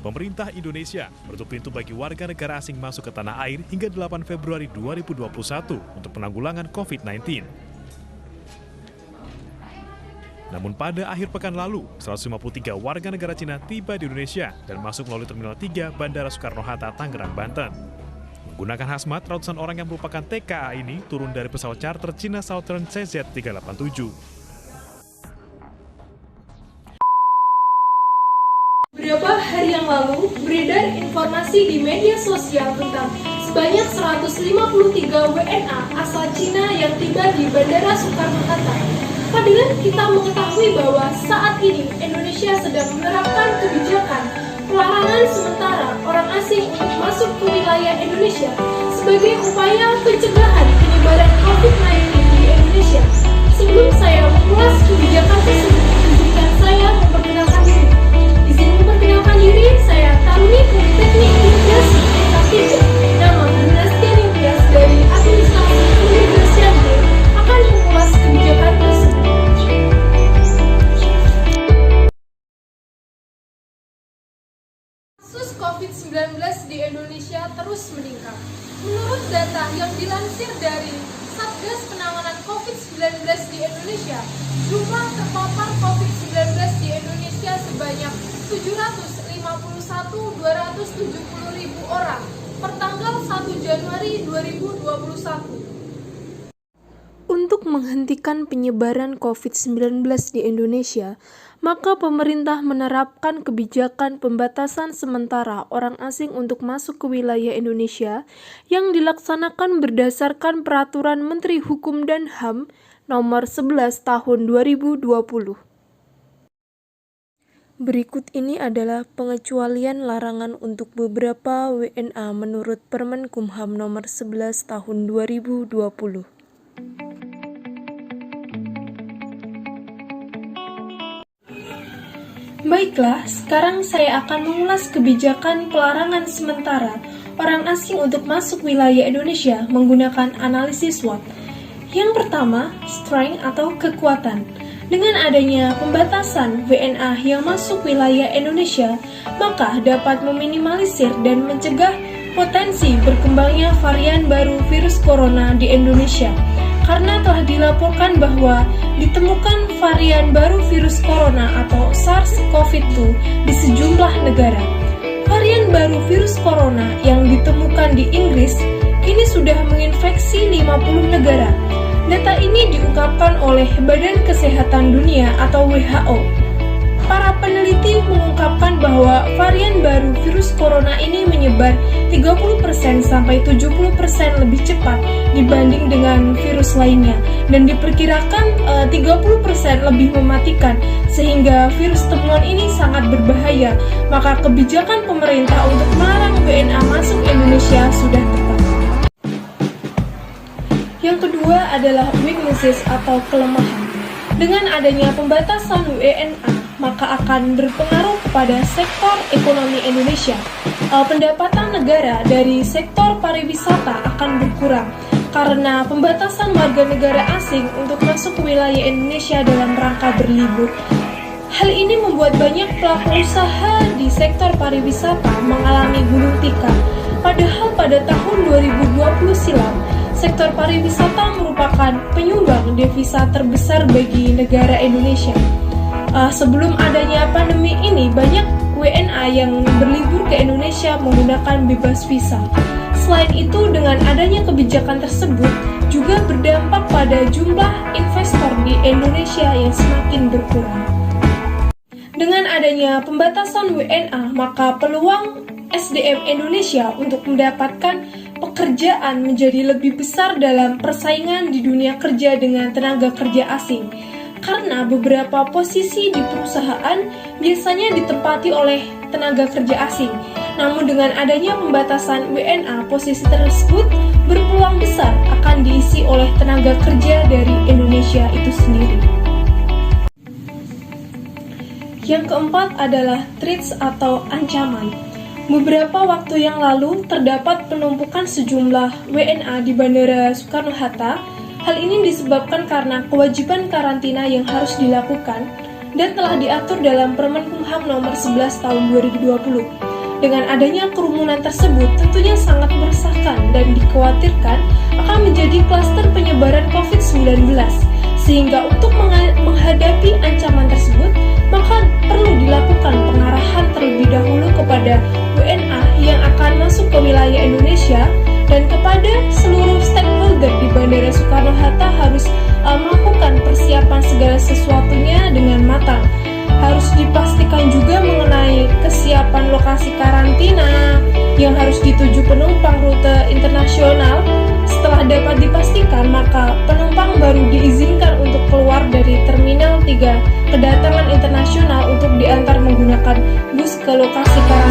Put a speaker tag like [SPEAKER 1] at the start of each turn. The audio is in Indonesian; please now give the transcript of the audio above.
[SPEAKER 1] Pemerintah Indonesia menutup pintu bagi warga negara asing masuk ke tanah air hingga 8 Februari 2021 untuk penanggulangan COVID-19. Namun pada akhir pekan lalu, 153 warga negara Cina tiba di Indonesia dan masuk melalui Terminal 3 Bandara Soekarno-Hatta, Tangerang, Banten. Menggunakan hazmat, ratusan orang yang merupakan TKA ini turun dari pesawat charter China Southern CZ387.
[SPEAKER 2] Beberapa hari yang lalu, beredar informasi di media sosial tentang sebanyak 153 WNA asal Cina yang tiba di Bandara Soekarno-Hatta. Padahal kita mengetahui bahwa saat ini Indonesia sedang menerapkan kebijakan pelarangan sementara orang asing untuk masuk ke wilayah Indonesia sebagai upaya pencegahan penyebaran COVID-19 di Indonesia. Sebelum saya mengulas kebijakan tersebut, izinkan saya memperkenalkan diri. Memperkenalkan diri, saya Taruni Politeknik Imigrasi Angkatan 3. Nama Anastasia Nimtias dari Administrasi Keimigrasian B akan mengulas kebijakan tersebut. Kasus COVID-19 di Indonesia terus meningkat. Menurut data yang dilansir dari Satgas Penanganan COVID-19 di Indonesia, jumlah terpapar COVID-19 di Indonesia sebanyak 751.270.000 orang per tanggal 1 Januari 2021.
[SPEAKER 3] Untuk menghentikan penyebaran COVID-19 di Indonesia, maka pemerintah menerapkan kebijakan pembatasan sementara orang asing untuk masuk ke wilayah Indonesia yang dilaksanakan berdasarkan Peraturan Menteri Hukum dan HAM Nomor 11 Tahun 2020. Berikut ini adalah pengecualian larangan untuk beberapa WNA menurut Permen-Kumham Nomor 11 Tahun 2020.
[SPEAKER 2] Baiklah, sekarang saya akan mengulas kebijakan pelarangan sementara orang asing untuk masuk wilayah Indonesia menggunakan analisis SWOT. Yang pertama, strength atau kekuatan. Dengan adanya pembatasan WNA yang masuk wilayah Indonesia, maka dapat meminimalisir dan mencegah potensi berkembangnya varian baru virus corona di Indonesia. Karena telah dilaporkan bahwa ditemukan varian baru virus corona atau SARS-CoV-2 di sejumlah negara. Varian baru virus corona yang ditemukan di Inggris kini sudah menginfeksi 50 negara. Data ini diungkapkan oleh Badan Kesehatan Dunia atau WHO. Para peneliti mengungkapkan bahwa varian baru virus corona ini menyebar 30% sampai 70% lebih cepat dibanding dengan virus lainnya dan diperkirakan 30% lebih mematikan sehingga virus temuan ini sangat berbahaya. Maka kebijakan pemerintah untuk melarang WNA masuk Indonesia sudah tepat. Yang kedua adalah weaknesses atau kelemahan. Dengan adanya pembatasan WNA, maka akan berpengaruh kepada sektor ekonomi Indonesia. Pendapatan negara dari sektor pariwisata akan berkurang karena pembatasan warga negara asing untuk masuk ke wilayah Indonesia dalam rangka berlibur. Hal ini membuat banyak pelaku usaha di sektor pariwisata mengalami gulung tikar. Padahal pada tahun 2020 silam, sektor pariwisata merupakan penyumbang devisa terbesar bagi negara Indonesia. Sebelum adanya pandemi ini, banyak WNA yang berlibur ke Indonesia menggunakan bebas visa. Selain itu, dengan adanya kebijakan tersebut juga berdampak pada jumlah investor di Indonesia yang semakin berkurang. Dengan adanya pembatasan WNA, maka peluang SDM Indonesia untuk mendapatkan pekerjaan menjadi lebih besar dalam persaingan di dunia kerja dengan tenaga kerja asing. Karena beberapa posisi di perusahaan biasanya ditempati oleh tenaga kerja asing. Namun dengan adanya pembatasan WNA, posisi tersebut berpeluang besar akan diisi oleh tenaga kerja dari Indonesia itu sendiri. Yang keempat adalah threats atau ancaman. Beberapa waktu yang lalu terdapat penumpukan sejumlah WNA di Bandara Soekarno-Hatta. Hal ini disebabkan karena kewajiban karantina yang harus dilakukan dan telah diatur dalam Permen Kumham Nomor 11 Tahun 2020. Dengan adanya kerumunan tersebut tentunya sangat meresahkan dan dikhawatirkan akan menjadi klaster penyebaran COVID-19. Sehingga untuk menghadapi ancaman tersebut, maka perlu dilakukan pengarahan terlebih dahulu kepada WNA yang akan masuk ke wilayah Indonesia dan kepada seluruh stakeholder di Bandara Soekarno-Hatta harus melakukan persiapan segala sesuatunya dengan matang. Harus dipastikan juga mengenai kesiapan lokasi karantina yang harus dituju penumpang rute internasional. Setelah dapat dipastikan, maka penumpang baru diizinkan untuk keluar dari Terminal 3 kedatangan internasional untuk diantar menggunakan bus ke lokasi karantina.